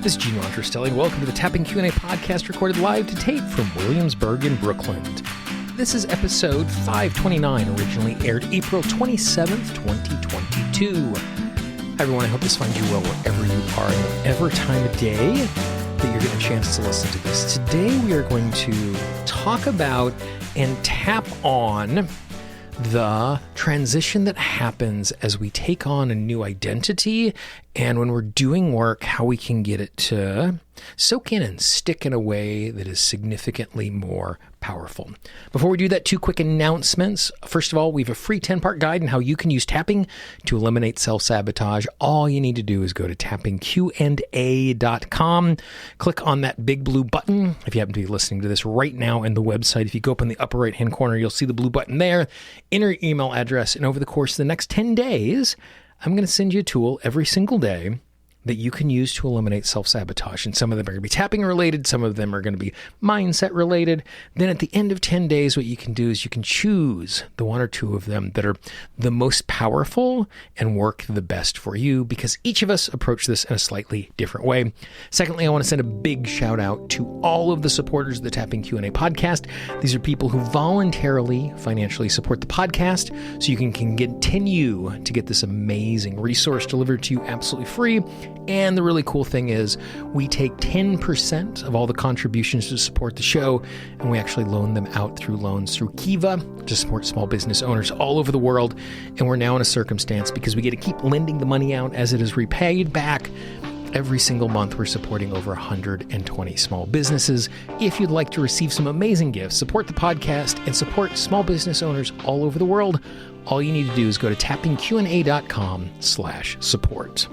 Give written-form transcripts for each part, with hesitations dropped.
This is Gene Monterstelli, and welcome to the Tapping Q&A podcast recorded live to tape from Williamsburg in Brooklyn. This is episode 529, originally aired April 27th, 2022. Hi everyone, I hope this finds you well wherever you are and whatever time of day that you're getting a chance to listen to this. Today we are going to talk about and tap on the transition that happens as we take on a new identity, and when we're doing work, how we can get it to soak in and stick in a way that is significantly more powerful. Before we do that, two quick announcements. First of all, we have a free 10-part guide on how you can use tapping to eliminate self-sabotage. All you need to do is go to tappingqa.com, click on that big blue button. If you happen to be listening to this right now in the website, if you go up in the upper right-hand corner, you'll see the blue button there. Enter your email address, and over the course of the next 10 days, I'm going to send you a tool every single day that you can use to eliminate self-sabotage. And some of them are going to be tapping related. Some of them are going to be mindset related. Then at the end of 10 days, what you can do is you can choose the one or two of them that are the most powerful and work the best for you, because each of us approach this in a slightly different way. Secondly, I want to send a big shout out to all of the supporters of the Tapping Q&A podcast. These are people who voluntarily financially support the podcast so you can continue to get this amazing resource delivered to you absolutely free. And the really cool thing is we take 10% of all the contributions to support the show, and we actually loan them out through loans through Kiva to support small business owners all over the world. And we're now in a circumstance, because we get to keep lending the money out as it is repaid back. Every single month, we're supporting over 120 small businesses. If you'd like to receive some amazing gifts, support the podcast, and support small business owners all over the world, all you need to do is go to tappingqa.com/support.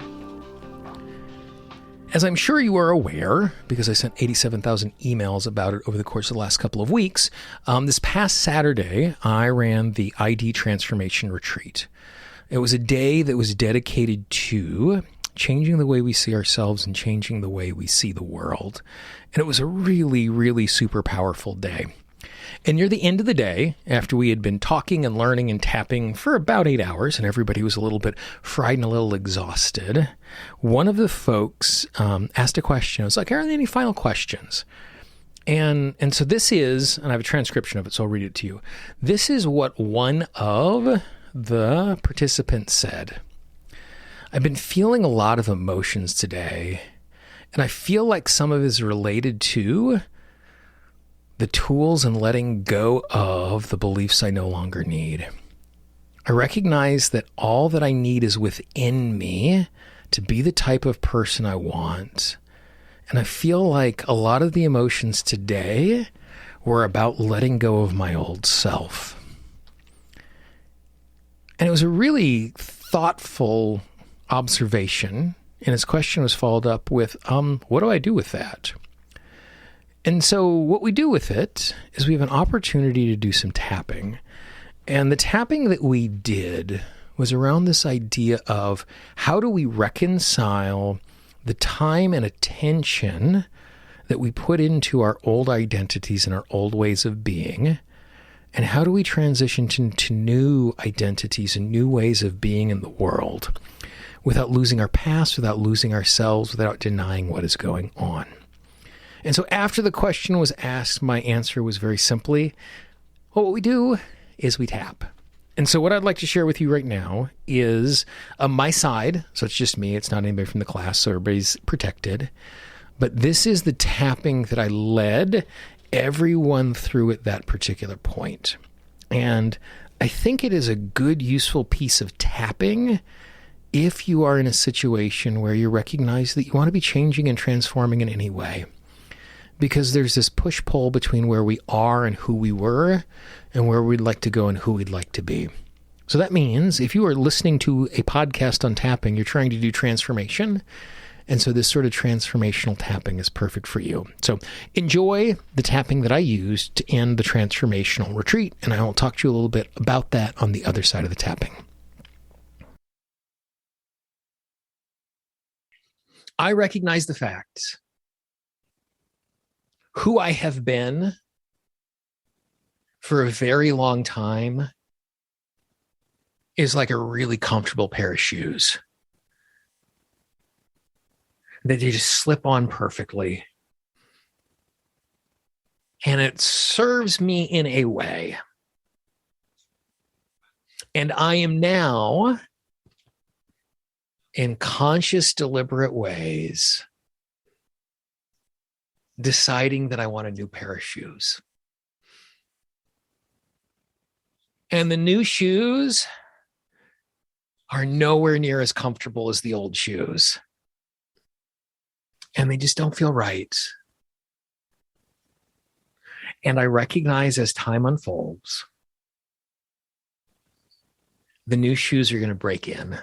As I'm sure you are aware, because I sent 87,000 emails about it over the course of the last couple of weeks, this past Saturday, I ran the ID Transformation Retreat. It was a day that was dedicated to changing the way we see ourselves and changing the way we see the world. And it was a really, really super powerful day. And near the end of the day, after we had been talking and learning and tapping for about 8 hours, and everybody was a little bit fried and a little exhausted, one of the folks asked a question. I was like, are there any final questions? And so this is, and I have a transcription of it, so I'll read it to you. This is what one of the participants said. I've been feeling a lot of emotions today, and I feel like some of it is related to the tools and letting go of the beliefs I no longer need. I recognize that all that I need is within me to be the type of person I want. And I feel like a lot of the emotions today were about letting go of my old self. And it was a really thoughtful observation. And his question was followed up with, what do I do with that? And so what we do with it is we have an opportunity to do some tapping. And the tapping that we did was around this idea of how do we reconcile the time and attention that we put into our old identities and our old ways of being, and how do we transition to new identities and new ways of being in the world without losing our past, without losing ourselves, without denying what is going on. And so after the question was asked, my answer was very simply, well, what we do is we tap. And so what I'd like to share with you right now is my side. So it's just me. It's not anybody from the class, so everybody's protected. But this is the tapping that I led everyone through at that particular point. And I think it is a good, useful piece of tapping if you are in a situation where you recognize that you want to be changing and transforming in any way. Because there's this push-pull between where we are and who we were and where we'd like to go and who we'd like to be. So that means if you are listening to a podcast on tapping, you're trying to do transformation. And so this sort of transformational tapping is perfect for you. So enjoy the tapping that I used to end the transformational retreat. And I will talk to you a little bit about that on the other side of the tapping. I recognize the fact who I have been for a very long time is like a really comfortable pair of shoes. that they just slip on perfectly. And it serves me in a way. And I am now, in conscious, deliberate ways, deciding that I want a new pair of shoes. And the new shoes are nowhere near as comfortable as the old shoes. And they just don't feel right. And I recognize as time unfolds, the new shoes are going to break in.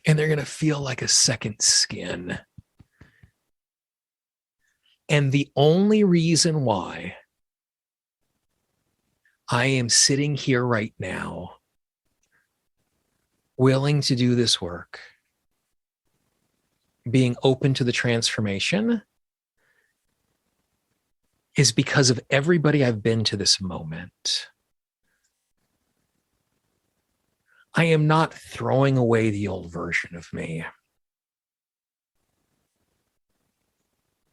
And they're going to feel like a second skin. And the only reason why I am sitting here right now, willing to do this work, being open to the transformation, is because of everybody I've been to this moment. I am not throwing away the old version of me.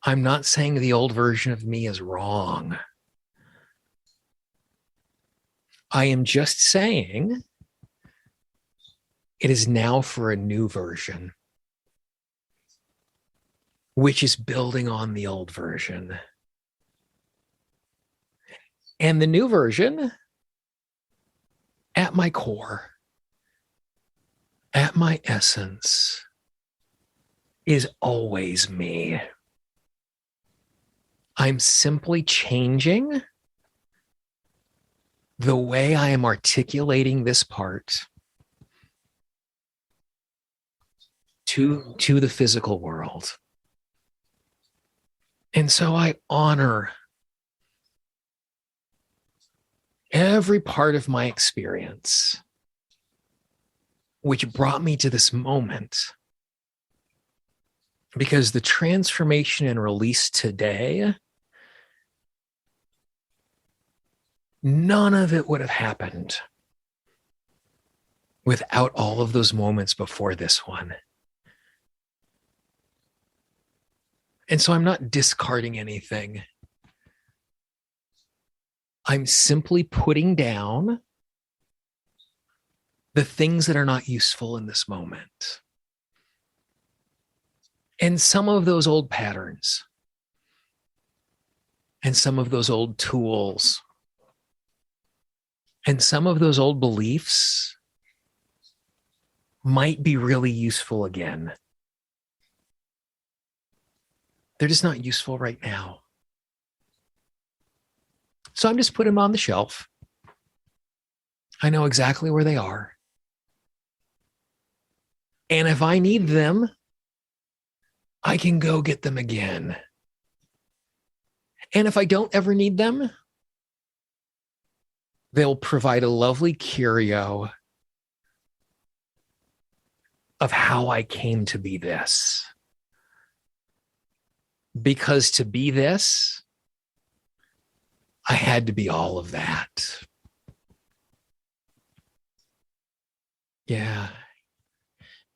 I'm not saying the old version of me is wrong. I am just saying it is now for a new version, which is building on the old version. And the new version, at my core, at my essence, is always me. I'm simply changing the way I am articulating this part to the physical world. And so I honor every part of my experience, which brought me to this moment. Because the transformation and release today, none of it would have happened without all of those moments before this one. And so I'm not discarding anything. I'm simply putting down the things that are not useful in this moment. And some of those old patterns and some of those old tools and some of those old beliefs might be really useful again. They're just not useful right now. So I'm just putting them on the shelf. I know exactly where they are. And if I need them, I can go get them again. And if I don't ever need them, they'll provide a lovely curio of how I came to be this. Because to be this, I had to be all of that. Yeah.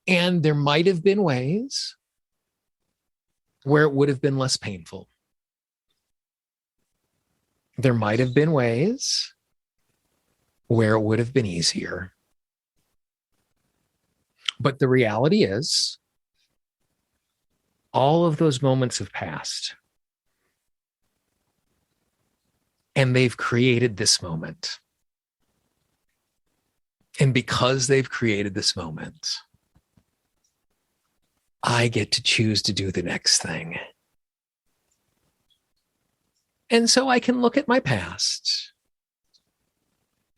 And there might have been ways where it would have been less painful. There might have been ways where it would have been easier. But the reality is, all of those moments have passed. And they've created this moment. And because they've created this moment, I get to choose to do the next thing. And so I can look at my past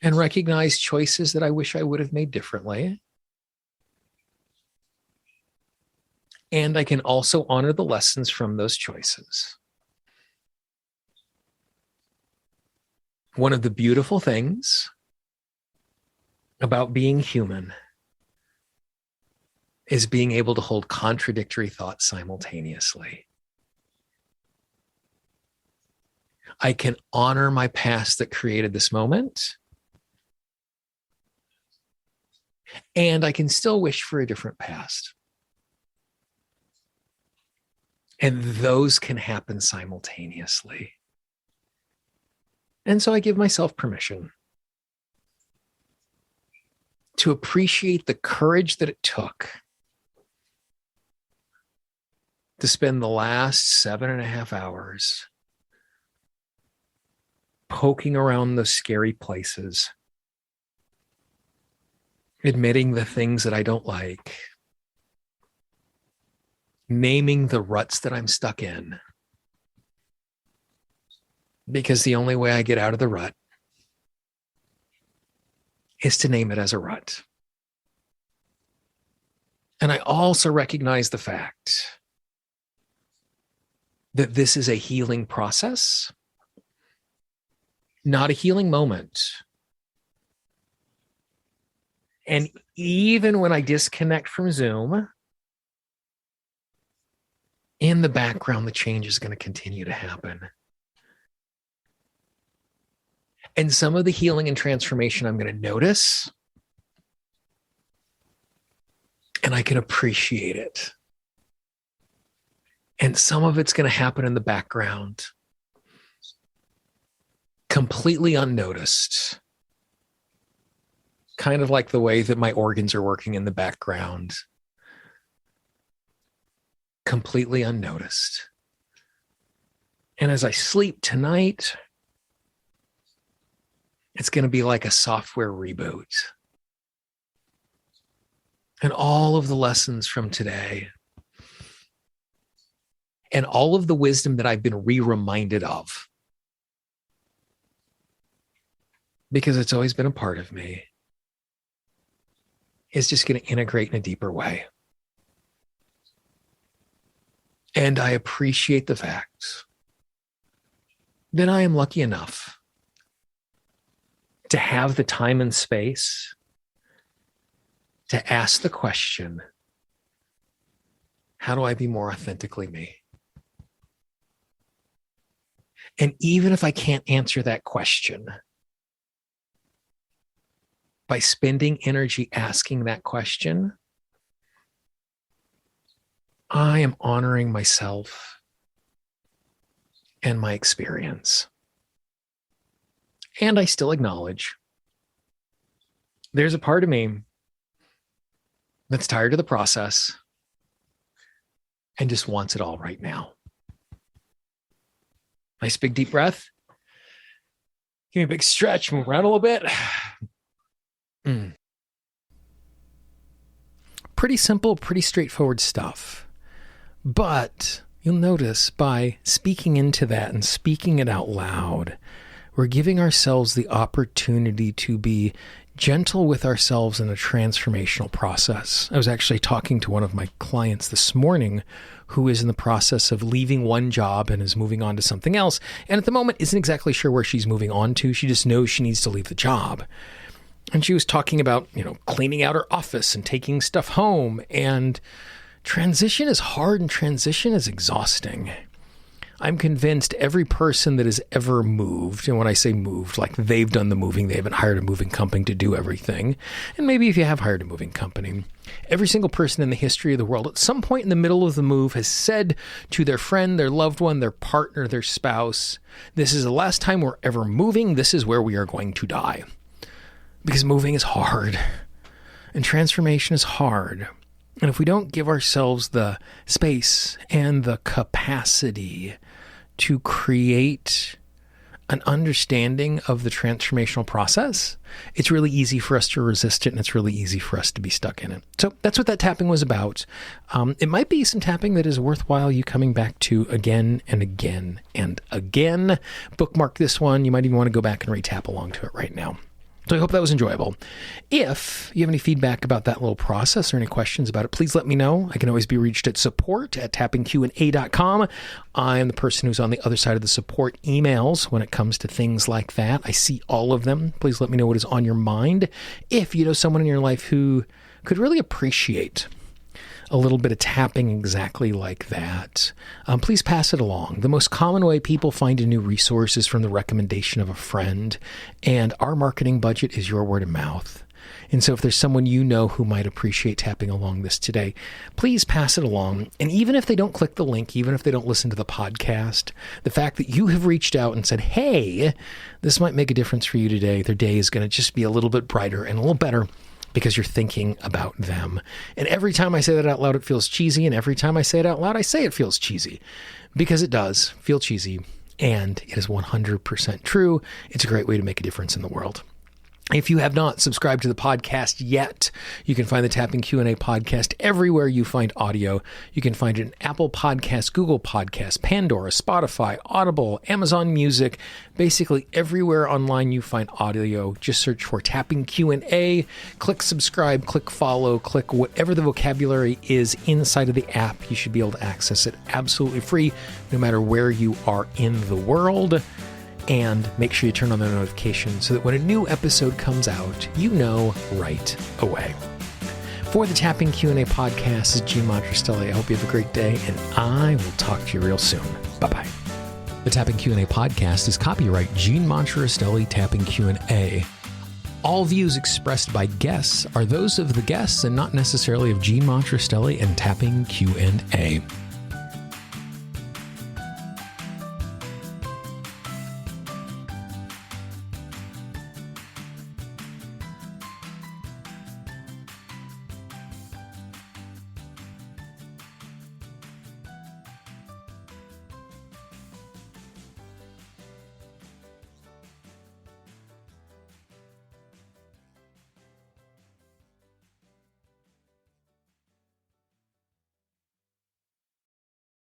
and recognize choices that I wish I would have made differently. And I can also honor the lessons from those choices. One of the beautiful things about being human is being able to hold contradictory thoughts simultaneously. I can honor my past that created this moment, and I can still wish for a different past. And those can happen simultaneously. And so I give myself permission to appreciate the courage that it took to spend the last 7.5 hours poking around those scary places, admitting the things that I don't like, naming the ruts that I'm stuck in. Because the only way I get out of the rut is to name it as a rut. And I also recognize the fact that this is a healing process, not a healing moment. And even when I disconnect from Zoom, in the background, the change is going to continue to happen. And some of the healing and transformation I'm going to notice, and I can appreciate it. And some of it's going to happen in the background, completely unnoticed. Kind of like the way that my organs are working in the background, completely unnoticed. And as I sleep tonight, it's going to be like a software reboot. And all of the lessons from today and all of the wisdom that I've been re-reminded of, because it's always been a part of me, is just going to integrate in a deeper way. And I appreciate the fact that I am lucky enough to have the time and space to ask the question, how do I be more authentically me? And even if I can't answer that question, by spending energy asking that question, I am honoring myself and my experience. And I still acknowledge there's a part of me that's tired of the process and just wants it all right now. Nice big deep breath. Give me a big stretch, move around a little bit. Pretty simple, pretty straightforward stuff. But you'll notice by speaking into that and speaking it out loud, we're giving ourselves the opportunity to be gentle with ourselves in a transformational process. I was actually talking to one of my clients this morning who is in the process of leaving one job and is moving on to something else. And at the moment isn't exactly sure where she's moving on to. She just knows she needs to leave the job. And she was talking about, cleaning out her office and taking stuff home. And transition is hard and transition is exhausting. I'm convinced every person that has ever moved, and when I say moved, like they've done the moving, they haven't hired a moving company to do everything. And maybe if you have hired a moving company, every single person in the history of the world at some point in the middle of the move has said to their friend, their loved one, their partner, their spouse, this is the last time we're ever moving. This is where we are going to die. Because moving is hard and transformation is hard. And if we don't give ourselves the space and the capacity to create an understanding of the transformational process, it's really easy for us to resist it, and it's really easy for us to be stuck in it. So that's what that tapping was about. It might be some tapping that is worthwhile you coming back to again and again and again. Bookmark this one. You might even want to go back and re-tap along to it right now. So I hope that was enjoyable. If you have any feedback about that little process or any questions about it, please let me know. I can always be reached at support@tappingqa.com. I am the person who's on the other side of the support emails when it comes to things like that. I see all of them. Please let me know what is on your mind. If you know someone in your life who could really appreciate a little bit of tapping exactly like that, please pass it along. The most common way people find a new resource is from the recommendation of a friend, and our marketing budget is your word of mouth. And so if there's someone you know who might appreciate tapping along this today, please pass it along. And even if they don't click the link, even if they don't listen to the podcast, the fact that you have reached out and said, hey, this might make a difference for you today, their day is going to just be a little bit brighter and a little better because you're thinking about them. And every time I say that out loud, it feels cheesy. And every time I say it out loud, I say it feels cheesy because it does feel cheesy. And it is 100% true. It's a great way to make a difference in the world. If you have not subscribed to the podcast yet, you can find the Tapping Q&A podcast everywhere you find audio. You can find it in Apple Podcasts, Google Podcasts, Pandora, Spotify, Audible, Amazon Music, basically everywhere online you find audio. Just search for Tapping Q&A, click subscribe, click follow, click whatever the vocabulary is inside of the app. You should be able to access it absolutely free, no matter where you are in the world. And make sure you turn on the notification so that when a new episode comes out, you know right away. For the Tapping Q&A podcast, this is Gene Montrastelli. I hope you have a great day, and I will talk to you real soon. Bye-bye. The Tapping Q&A podcast is copyright Gene Montrastelli Tapping Q&A. All views expressed by guests are those of the guests and not necessarily of Gene Montrastelli and Tapping Q&A.